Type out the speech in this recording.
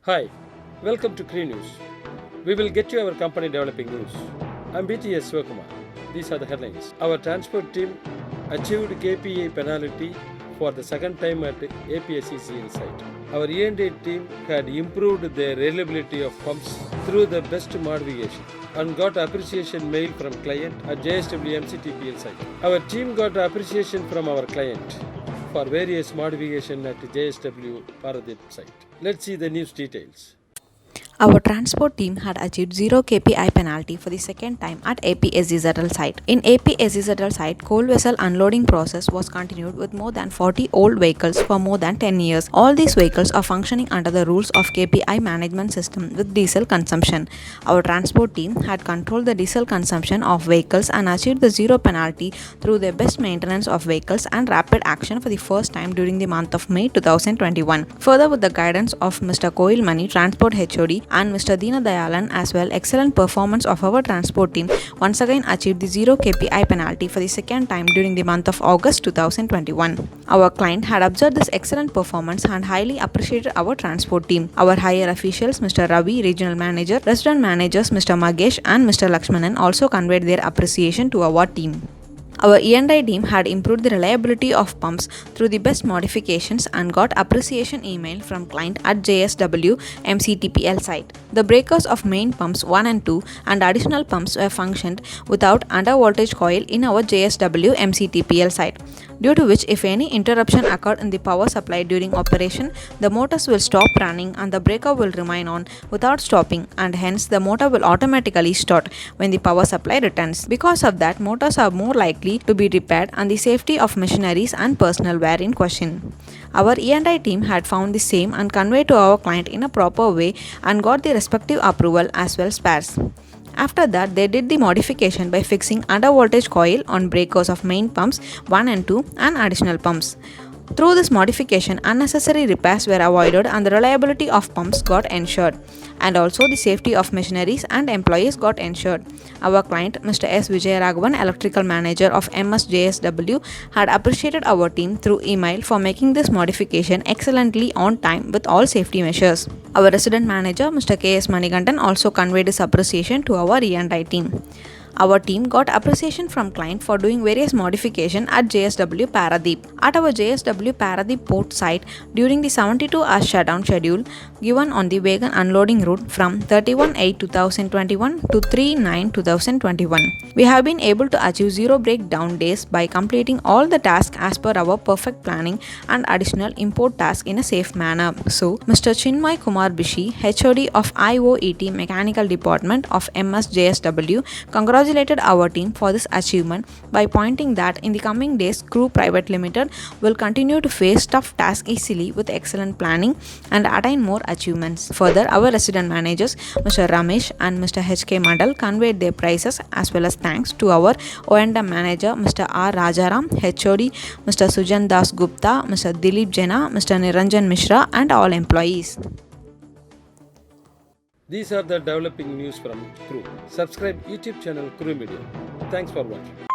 Hi, welcome to Cree News. We will get you our company developing news. I'm BTS Sivakumar. These are the headlines. Our transport team achieved KPI penalty for the second time at APSECL site. Our E&A team had improved the reliability of pumps through the best modification and got appreciation mail from client at JSW MCTPL site. Our team got appreciation from our client for various modification at JSW Paradip site. Let's see the news details. Our transport team had achieved 0 KPI penalty for the second time at APSEZL site. In APSEZL site, coal vessel unloading process was continued with more than 40 old vehicles for more than 10 years. All these vehicles are functioning under the rules of KPI management system with diesel consumption. Our transport team had controlled the diesel consumption of vehicles and achieved the 0 penalty through the best maintenance of vehicles and rapid action for the first time during the month of May 2021. Further, with the guidance of Mr. Koil Mani, Transport HOD, and Mr. Deena Dayalan as well, excellent performance of our transport team once again achieved the 0 KPI penalty for the second time during the month of August 2021. Our client had observed this excellent performance and highly appreciated our transport team. Our higher officials, Mr. Ravi, Regional Manager, Resident Managers, Mr. Magesh and Mr. Lakshmanan also conveyed their appreciation to our team. Our E&I team had improved the reliability of pumps through the best modifications and got appreciation email from client at JSW MCTPL site. The breakers of main pumps 1 and 2 and additional pumps were functioned without under voltage coil in our JSW MCTPL site, due to which if any interruption occurred in the power supply during operation, the motors will stop running and the breaker will remain on without stopping, and hence the motor will automatically start when the power supply returns. Because of that, motors are more likely to be repaired and the safety of machineries and personnel were in question. Our E&I team had found the same and conveyed to our client in a proper way and got the respective approval as well spares. After that, they did the modification by fixing under voltage coil on breakers of main pumps 1 and 2 and additional pumps. Through this modification, unnecessary repairs were avoided and the reliability of pumps got ensured, and also the safety of machineries and employees got ensured. Our client, Mr. S. Vijayaraghavan, Electrical Manager of MSJSW, had appreciated our team through email for making this modification excellently on time with all safety measures. Our Resident Manager, Mr. K.S. Manigandan, also conveyed his appreciation to our E&I team. Our team got appreciation from client for doing various modification at JSW Paradip. At our JSW Paradip port site, during the 72-hour shutdown schedule given on the wagon unloading route from 31/8/2021 to 3/9/2021, we have been able to achieve 0 breakdown days by completing all the tasks as per our perfect planning and additional import tasks in a safe manner. So, Mr. Chinmay Kumar Bishi, HOD of IOET Mechanical Department of MSJSW, congratulated our team for this achievement by pointing that in the coming days, Crew Private Limited will continue to face tough tasks easily with excellent planning and attain more achievements. Further, our resident managers, Mr. Ramesh and Mr. H.K. Mandal, conveyed their praises as well as thanks to our O&M manager, Mr. R. Rajaram, HOD, Mr. Sujan Das Gupta, Mr. Dilip Jena, Mr. Niranjan Mishra, and all employees. These are the developing news from Crew. Subscribe YouTube channel Crew Media. Thanks for watching.